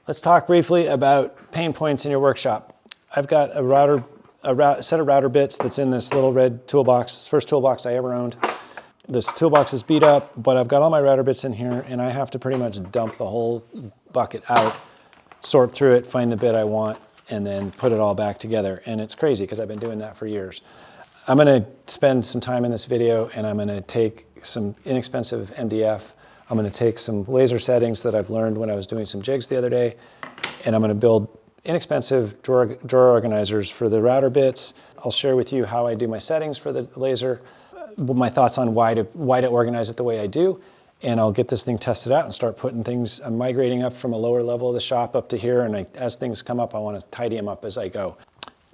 Let's talk briefly about pain points in your workshop. I've got a set of router bits that's in this little red toolbox. It's the first toolbox I ever owned. This toolbox is beat up, but I've got all my router bits in here, and I have to pretty much dump the whole bucket out, sort through it, find the bit I want, and then put it all back together. And it's crazy because I've been doing that for years. I'm going to spend some time in this video, and I'm going to take some inexpensive MDF. I'm going to take some laser settings that I've learned when I was doing some jigs the other day, and I'm going to build inexpensive drawer organizers for the router bits. I'll share with you how I do my settings for the laser, my thoughts on why to organize it the way I do, and I'll get this thing tested out and start putting things. I'm migrating up from a lower level of the shop up to here, and as things come up, I want to tidy them up as I go.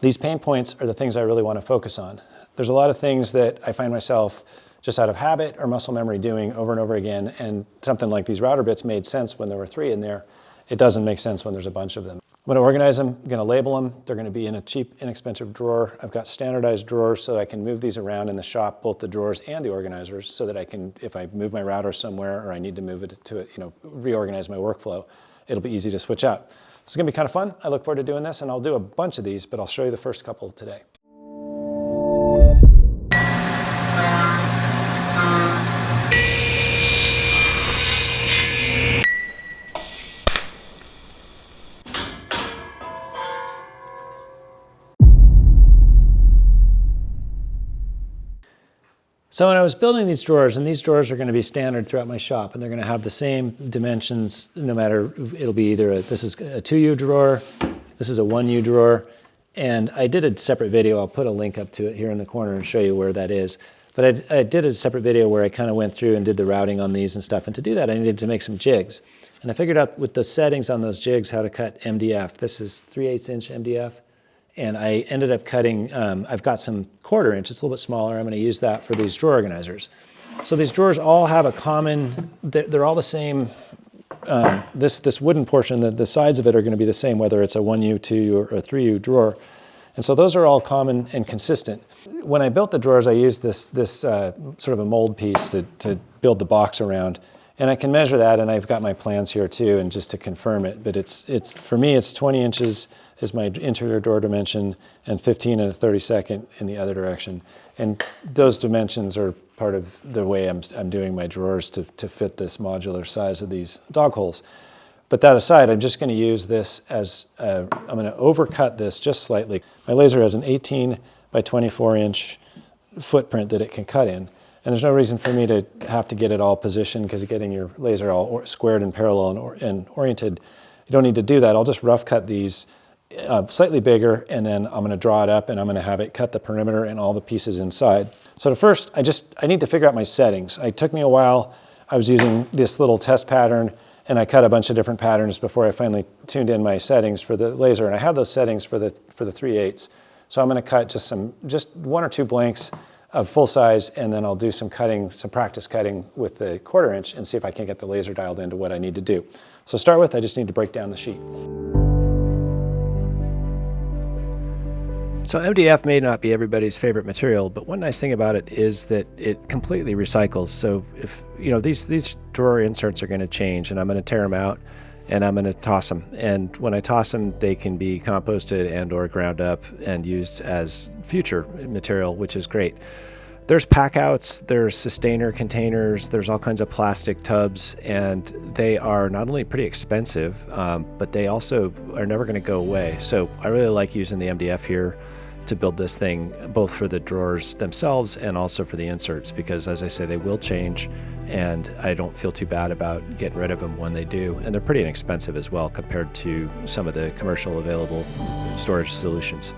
These pain points are the things I really want to focus on. There's a lot of things that I find myself just out of habit or muscle memory doing over and over again, and something like these router bits made sense when there were 3 in there. It doesn't make sense when there's a bunch of them. I'm going to organize them, I'm going to label them. They're going to be in a cheap, inexpensive drawer. I've got standardized drawers so I can move these around in the shop, both the drawers and the organizers, so that I can, if I move my router somewhere or I need to move it to, reorganize my workflow, it'll be easy to switch out. It's going to be kind of fun. I look forward to doing this, and I'll do a bunch of these, but I'll show you the first couple today. So when I was building these drawers, and these drawers are going to be standard throughout my shop, and they're going to have the same dimensions no matter, it'll be either this is a 2U drawer, this is a 1U drawer, and I did a separate video. I'll put a link up to it here in the corner and show you where that is. But I did a separate video where I kind of went through and did the routing on these and stuff, and to do that I needed to make some jigs. And I figured out with the settings on those jigs how to cut MDF. This is 3/8 inch MDF. And I ended up cutting, I've got some 1/4 inch, it's a little bit smaller. I'm going to use that for these drawer organizers. So these drawers all have a common, they're all the same. This wooden portion, the sides of it are going to be the same, whether it's a 1U, 2U, or a 3U drawer. And so those are all common and consistent. When I built the drawers, I used this sort of a mold piece to build the box around. And I can measure that, and I've got my plans here too, and just to confirm it. But it's for me, it's 20 inches is my interior door dimension, and 15 1/32 in the other direction. And those dimensions are part of the way I'm doing my drawers to fit this modular size of these dog holes. But that aside, I'm just going to use this as, I'm going to overcut this just slightly. My laser has an 18 by 24 inch footprint that it can cut in. And there's no reason for me to have to get it all positioned, because getting your laser all squared and parallel and oriented, you don't need to do that. I'll just rough cut these slightly bigger, and then I'm going to draw it up, and I'm going to have it cut the perimeter and all the pieces inside. So first, I need to figure out my settings. It took me a while. I was using this little test pattern, and I cut a bunch of different patterns before I finally tuned in my settings for the laser. And I have those settings for the 3/8. So I'm going to cut just 1 or 2 blanks of full size, and then I'll do some cutting, some practice cutting with the 1/4 inch, and see if I can get the laser dialed into what I need to do. So to start with, I just need to break down the sheet. So MDF may not be everybody's favorite material, but one nice thing about it is that it completely recycles. So if, these drawer inserts are going to change, and I'm going to tear them out, and I'm going to toss them. And when I toss them, they can be composted and or ground up and used as future material, which is great. There's Packouts, there's Systainer containers, there's all kinds of plastic tubs, and they are not only pretty expensive, but they also are never going to go away. So I really like using the MDF here to build this thing, both for the drawers themselves and also for the inserts, because as I say, they will change, and I don't feel too bad about getting rid of them when they do. And they're pretty inexpensive as well compared to some of the commercial available storage solutions.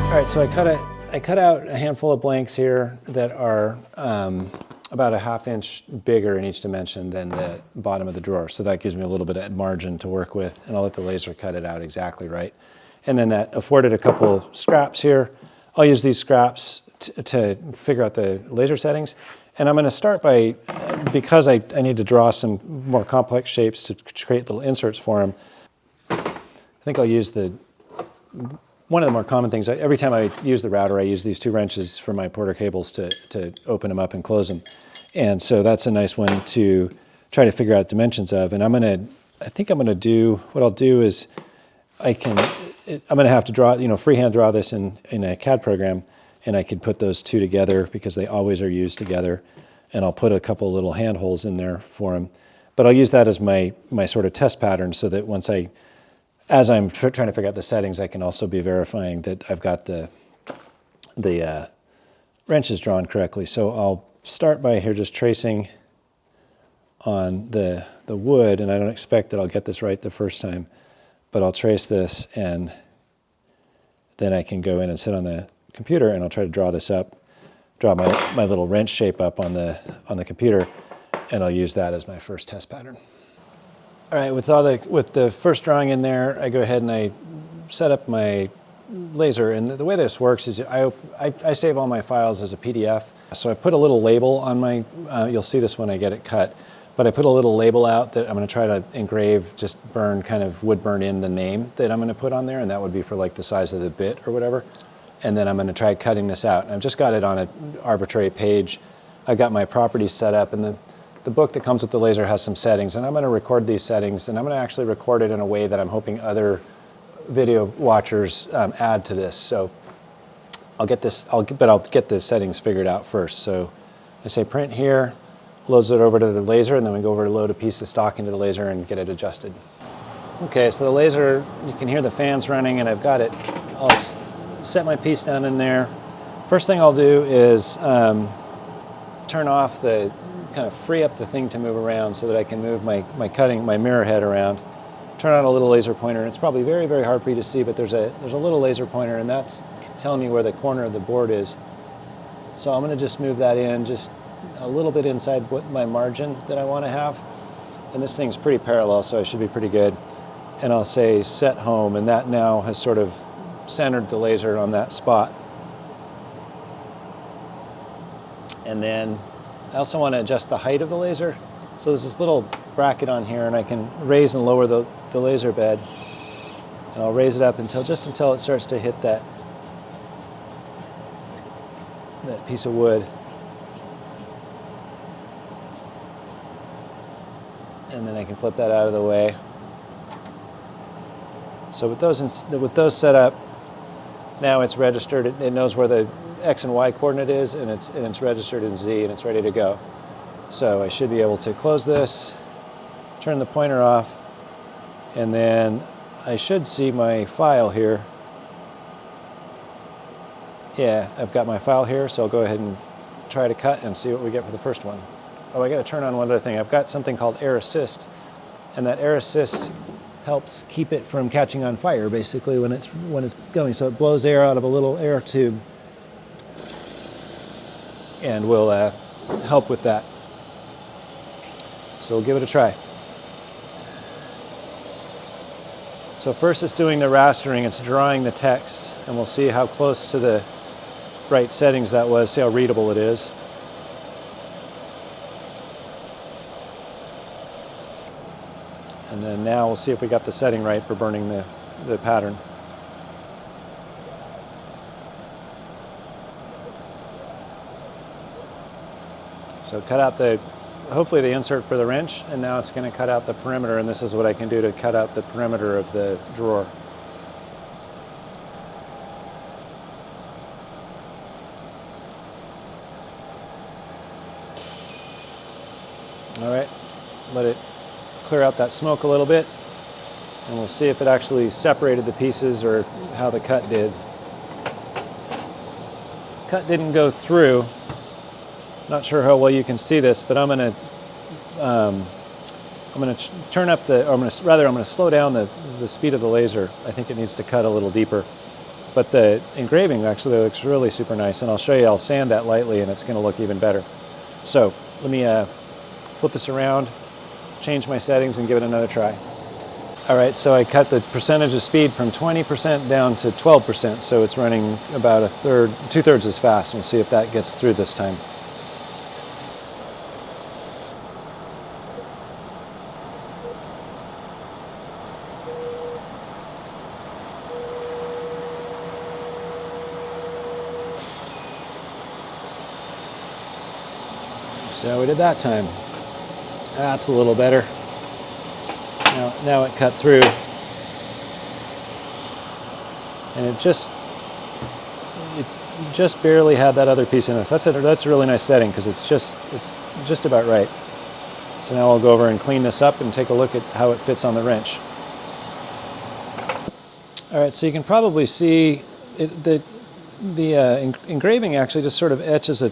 All right, so I cut out a handful of blanks here that are about a 1/2 inch bigger in each dimension than the bottom of the drawer. So that gives me a little bit of margin to work with, and I'll let the laser cut it out exactly right. And then that afforded a couple of scraps here. I'll use these scraps to figure out the laser settings. And I'm going to start by, because I need to draw some more complex shapes to create little inserts for them, I think I'll use one of the more common things, every time I use the router, I use these 2 wrenches for my porter cables to open them up and close them. And so that's a nice one to try to figure out dimensions of. And I think I'm gonna do, what I'll do is I'm gonna have to draw, freehand draw this in a CAD program, and I could put those 2 together because they always are used together. And I'll put a couple of little handholds in there for them. But I'll use that as my sort of test pattern so that as I'm trying to figure out the settings, I can also be verifying that I've got the wrenches drawn correctly. So I'll start by here just tracing on the wood, and I don't expect that I'll get this right the first time, but I'll trace this, and then I can go in and sit on the computer, and I'll try to draw this up, draw my little wrench shape up on the computer, and I'll use that as my first test pattern. All right, with the first drawing in there, I go ahead and I set up my laser, and the way this works is I save all my files as a PDF. So I put a little label on my, you'll see this when I get it cut, but I put a little label out that I'm gonna try to engrave, just wood burn in the name that I'm gonna put on there, and that would be for like the size of the bit or whatever. And then I'm gonna try cutting this out. And I've just got it on an arbitrary page. I've got my properties set up, and the book that comes with the laser has some settings, and I'm gonna record these settings, and I'm gonna actually record it in a way that I'm hoping other video watchers add to this. So I'll get the settings figured out first. So I say print here, loads it over to the laser, and then we go over to load a piece of stock into the laser and get it adjusted. Okay, so the laser, you can hear the fans running, and I've got it. I'll set my piece down in there. First thing I'll do is turn off kind of free up the thing to move around so that I can move my mirror head around. Turn on a little laser pointer, and it's probably very, very hard for you to see, but there's a little laser pointer, and that's telling me where the corner of the board is. So I'm gonna just move that in just a little bit inside my margin that I wanna have. And this thing's pretty parallel, so I should be pretty good. And I'll say set home, and that now has sort of centered the laser on that spot. And then I also want to adjust the height of the laser. So there's this little bracket on here, and I can raise and lower the laser bed. And I'll raise it up until it starts to hit that piece of wood. And then I can flip that out of the way. So with those set up, now it's registered. It knows where the X and Y coordinate is, and it's registered in Z, and it's ready to go. So I should be able to close this, turn the pointer off, and then I should see my file here. Yeah, I've got my file here, so I'll go ahead and try to cut and see what we get for the first one. Oh, I gotta turn on one other thing. I've got something called air assist, and that air assist helps keep it from catching on fire, basically, when it's going. So it blows air out of a little air tube and will help with that. So we'll give it a try. So first it's doing the rastering, it's drawing the text, and we'll see how close to the right settings that was, see how readable it is. And then now we'll see if we got the setting right for burning the pattern. So cut out hopefully the insert for the wrench, and now it's going to cut out the perimeter, and this is what I can do to cut out the perimeter of the drawer. All right, let it clear out that smoke a little bit, and we'll see if it actually separated the pieces or how the cut did. Cut didn't go through. Not sure how well you can see this, but I'm gonna turn up I'm gonna slow down the speed of the laser. I think it needs to cut a little deeper, but the engraving actually looks really super nice, and I'll show you. I'll sand that lightly, and it's going to look even better. So let me flip this around, change my settings, and give it another try. All right, so I cut the percentage of speed from 20% down to 12%, so it's running about two-thirds as fast. We'll see if that gets through this time. So we did that time. That's a little better. Now it cut through. And it just barely had that other piece in it. That's a really nice setting because it's just about right. So now I'll go over and clean this up and take a look at how it fits on the wrench. All right, so you can probably see the engraving actually just sort of etches a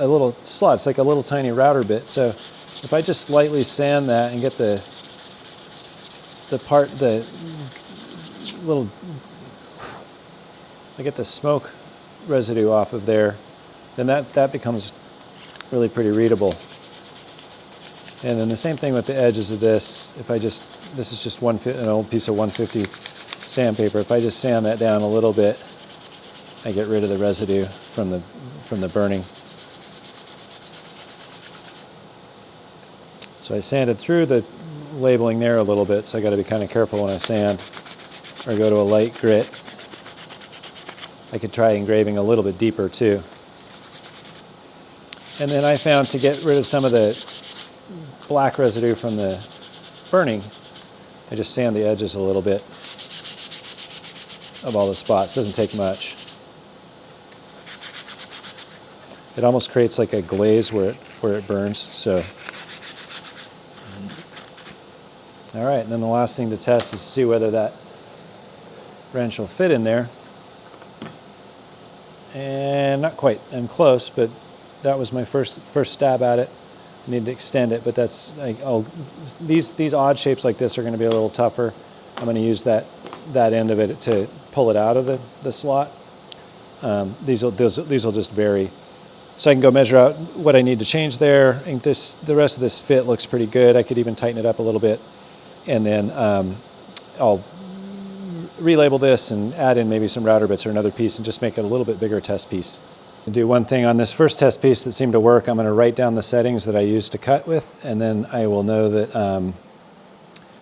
little slot. It's like a little tiny router bit. So if I just lightly sand that and get the I get the smoke residue off of there, then that becomes really pretty readable. And then the same thing with the edges of this. If I just, this is just an old piece of 150 sandpaper. If I just sand that down a little bit, I get rid of the residue from the burning. So I sanded through the labeling there a little bit, so I got to be kind of careful when I sand or go to a light grit. I could try engraving a little bit deeper too. And then I found to get rid of some of the black residue from the burning, I just sand the edges a little bit of all the spots. Doesn't take much. It almost creates like a glaze where it burns. So, all right. And then the last thing to test is to see whether that wrench will fit in there. And not quite. I'm close, but that was my first stab at it. I need to extend it, but that's these odd shapes like this are going to be a little tougher. I'm going to use that end of it to pull it out of the slot. These will just vary. So I can go measure out what I need to change there. I think the rest of this fit looks pretty good. I could even tighten it up a little bit, and then I'll relabel this and add in maybe some router bits or another piece and just make it a little bit bigger test piece. To do one thing on this first test piece that seemed to work, I'm going to write down the settings that I used to cut with, and then I will know that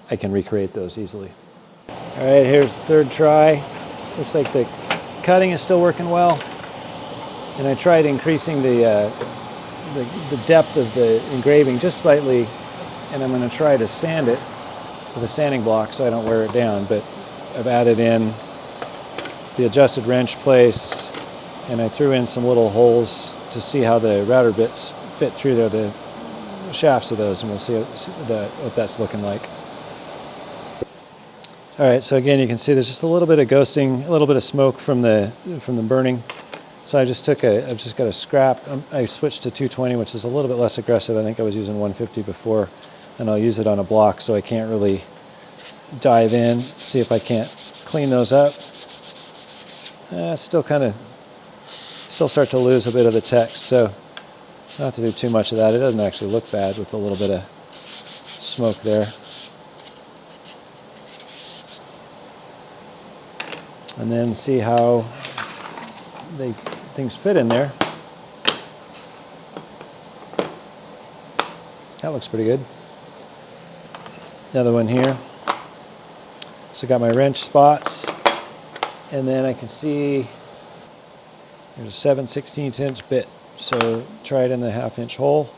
I can recreate those easily. All right, here's the third try. Looks like the cutting is still working well. And I tried increasing the depth of the engraving just slightly, and I'm going to try to sand it with a sanding block so I don't wear it down. But I've added in the adjusted wrench place, and I threw in some little holes to see how the router bits fit through there, the shafts of those, and we'll see what that's looking like. All right, so again, you can see there's just a little bit of ghosting, a little bit of smoke from the burning. So I've just got a scrap. I switched to 220, which is a little bit less aggressive. I think I was using 150 before, and I'll use it on a block so I can't really dive in, see if I can't clean those up. Still start to lose a bit of the text, so not to do too much of that. It doesn't actually look bad with a little bit of smoke there. And then see how things fit in there. That looks pretty good. Another one here. So I got my wrench spots, and then I can see there's a 7/16" bit. So try it in the 1/2" hole.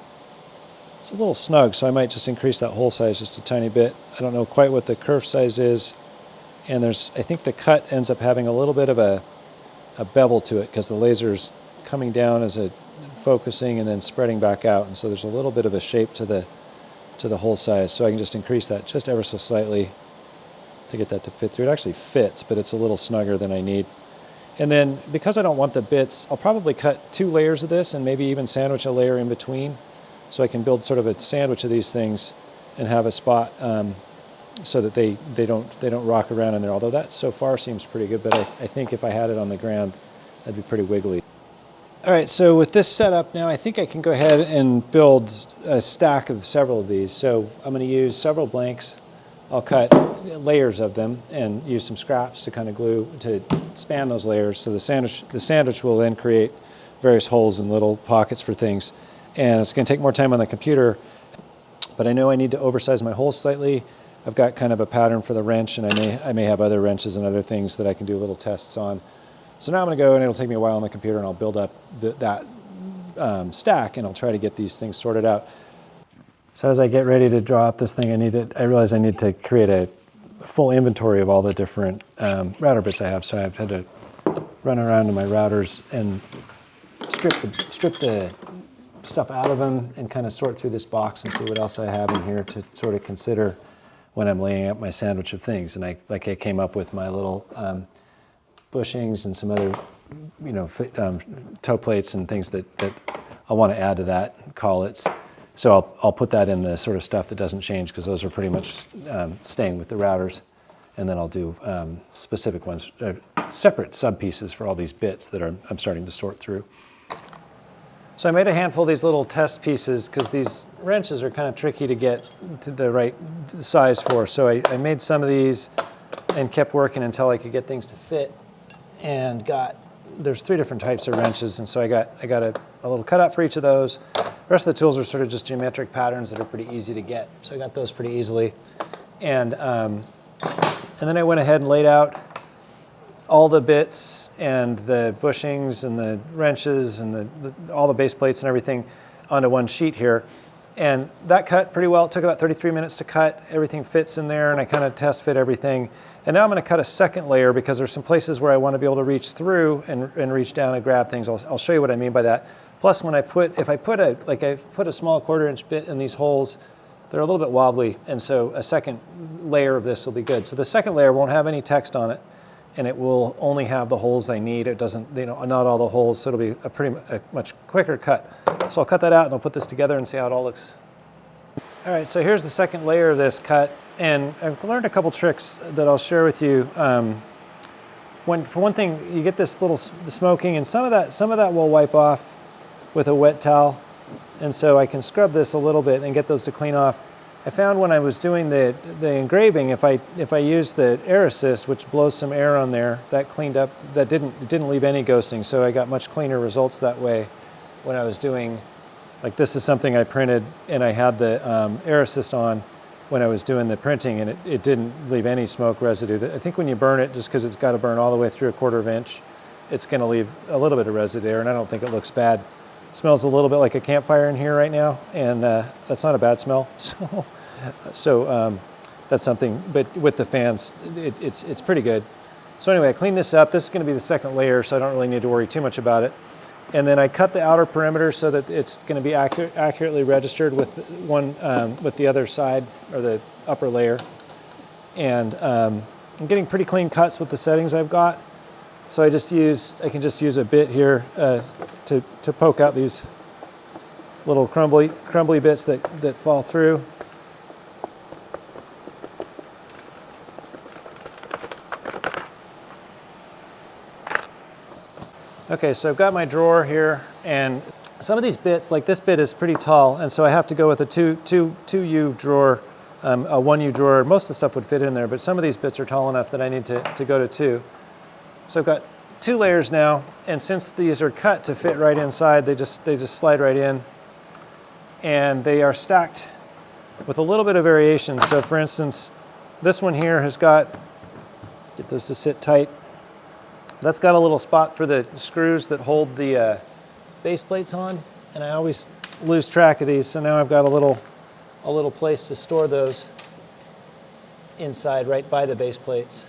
It's a little snug, so I might just increase that hole size just a tiny bit. I don't know quite what the kerf size is. And I think the cut ends up having a little bit of a bevel to it because the laser's coming down as a focusing and then spreading back out. And so there's a little bit of a shape to the hole size. So I can just increase that just ever so slightly to get that to fit through. It actually fits, but it's a little snugger than I need. And then because I don't want the bits, I'll probably cut 2 layers of this and maybe even sandwich a layer in between. So I can build sort of a sandwich of these things and have a spot so that they don't rock around in there. Although that so far seems pretty good, but I think if I had it on the ground, that'd be pretty wiggly. All right, so with this setup now, I think I can go ahead and build a stack of several of these. So I'm going to use several blanks. I'll cut layers of them and use some scraps to kind of glue to span those layers. So the sandwich will then create various holes and little pockets for things. And it's going to take more time on the computer, but I know I need to oversize my holes slightly. I've got kind of a pattern for the wrench, and I may have other wrenches and other things that I can do little tests on. So now I'm going to go, and it'll take me a while on the computer, and I'll build up that stack, and I'll try to get these things sorted out. So as I get ready to draw up this thing, I realize I need to create a full inventory of all the different router bits I have. So I've had to run around to my routers and strip the stuff out of them and kind of sort through this box and see what else I have in here to sort of consider when I'm laying out my sandwich of things. And I came up with my little bushings and some other, toe plates and things that I want to add to that, collets. So I'll put that in the sort of stuff that doesn't change, because those are pretty much staying with the routers. And then I'll do specific ones, separate sub pieces for all these bits that I'm starting to sort through. So I made a handful of these little test pieces, because these wrenches are kind of tricky to get to the right size for. So I made some of these and kept working until I could get things to fit. And there's 3 different types of wrenches, and so I got a little cutout for each of those. The rest of the tools are sort of just geometric patterns that are pretty easy to get. So I got those pretty easily. And then I went ahead and laid out all the bits and the bushings and the wrenches and all the base plates and everything onto one sheet here. And that cut pretty well. It took about 33 minutes to cut. Everything fits in there, and I kind of test fit everything. And now I'm going to cut a second layer, because there's some places where I want to be able to reach through and reach down and grab things. I'll show you what I mean by that. Plus, when I put a small 1/4-inch bit in these holes, they're a little bit wobbly, and so a second layer of this will be good. So the second layer won't have any text on it, and it will only have the holes I need. It doesn't, not all the holes, so it'll be a much quicker cut. So I'll cut that out and I'll put this together and see how it all looks. All right, so here's the second layer of this cut, and I've learned a couple tricks that I'll share with you. For one thing, you get this little smoking, and some of that will wipe off with a wet towel, and so I can scrub this a little bit and get those to clean off. I found when I was doing the engraving, if I used the air assist, which blows some air on there, that cleaned up. It didn't leave any ghosting, so I got much cleaner results that way. When I was doing, like, this is something I printed, and I had the air assist on when I was doing the printing, and it didn't leave any smoke residue. I think when you burn it, just because it's got to burn all the way through a 1/4 inch, it's going to leave a little bit of residue there, and I don't think it looks bad. It smells a little bit like a campfire in here right now, and that's not a bad smell. So that's something, but with the fans, it's pretty good. So anyway, I cleaned this up. This is going to be the second layer, so I don't really need to worry too much about it. And then I cut the outer perimeter so that it's going to be accurately registered with with the other side, or the upper layer. And I'm getting pretty clean cuts with the settings I've got. So I can just use a bit here to poke out these little crumbly bits that fall through. Okay, so I've got my drawer here, and some of these bits, like this bit, is pretty tall, and so I have to go with a 2U drawer, a 1U drawer. Most of the stuff would fit in there, but some of these bits are tall enough that I need to go to 2. So I've got 2 layers now, and since these are cut to fit right inside, they just slide right in, and they are stacked with a little bit of variation. So for instance, this one here has got, get those to sit tight. That's got a little spot for the screws that hold the base plates on, and I always lose track of these. So now I've got a little place to store those inside, right by the base plates.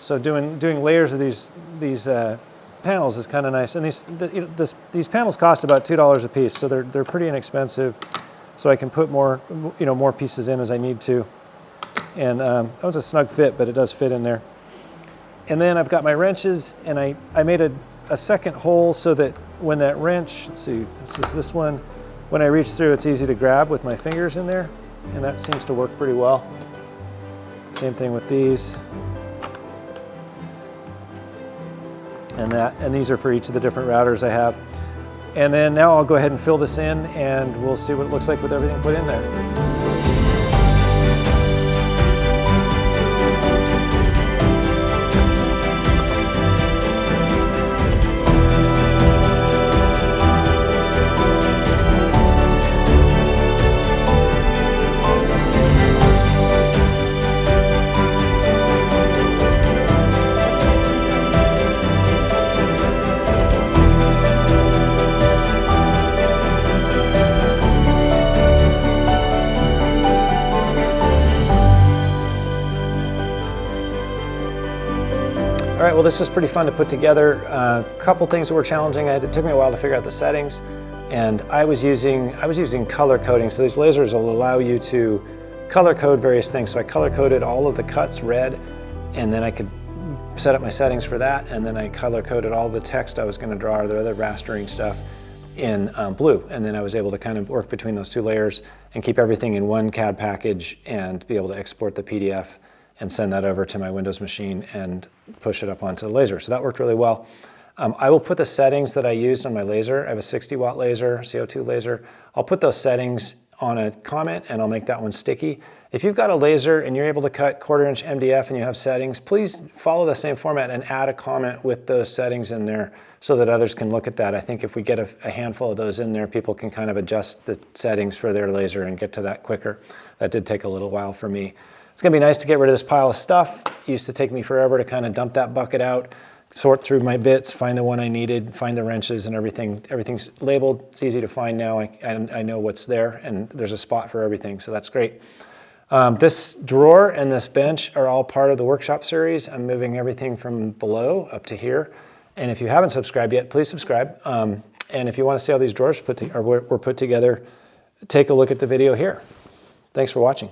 So doing layers of these panels is kind of nice. And these panels cost about $2 a piece, so they're pretty inexpensive. So I can put more pieces in as I need to. And that was a snug fit, but it does fit in there. And then I've got my wrenches, and I made a second hole so that when that wrench, let's see, this one, when I reach through, it's easy to grab with my fingers in there, and that seems to work pretty well. Same thing with these. And these are for each of the different routers I have. And then now I'll go ahead and fill this in, and we'll see what it looks like with everything put in there. All right, well, this was pretty fun to put together. A couple things that were challenging. It took me a while to figure out the settings, and I was using color coding. So these lasers will allow you to color code various things. So I color coded all of the cuts red, and then I could set up my settings for that, and then I color coded all the text I was going to draw, or the other rastering stuff, in blue. And then I was able to kind of work between those two layers and keep everything in one CAD package and be able to export the PDF and send that over to my Windows machine and push it up onto the laser. So that worked really well. I will put the settings that I used on my laser. I have a 60-watt laser, CO2 laser. I'll put those settings on a comment, and I'll make that one sticky. If you've got a laser and you're able to cut 1/4" MDF and you have settings, please follow the same format and add a comment with those settings in there so that others can look at that. I think if we get a handful of those in there, people can kind of adjust the settings for their laser and get to that quicker. That did take a little while for me. It's gonna be nice to get rid of this pile of stuff. It used to take me forever to kind of dump that bucket out, sort through my bits, find the one I needed, find the wrenches and everything. Everything's labeled. It's easy to find now. I know what's there, and there's a spot for everything, so that's great. This drawer and this bench are all part of the workshop series. I'm moving everything from below up to here. And if you haven't subscribed yet, please subscribe. And if you want to see how these drawers were put together, take a look at the video here. Thanks for watching.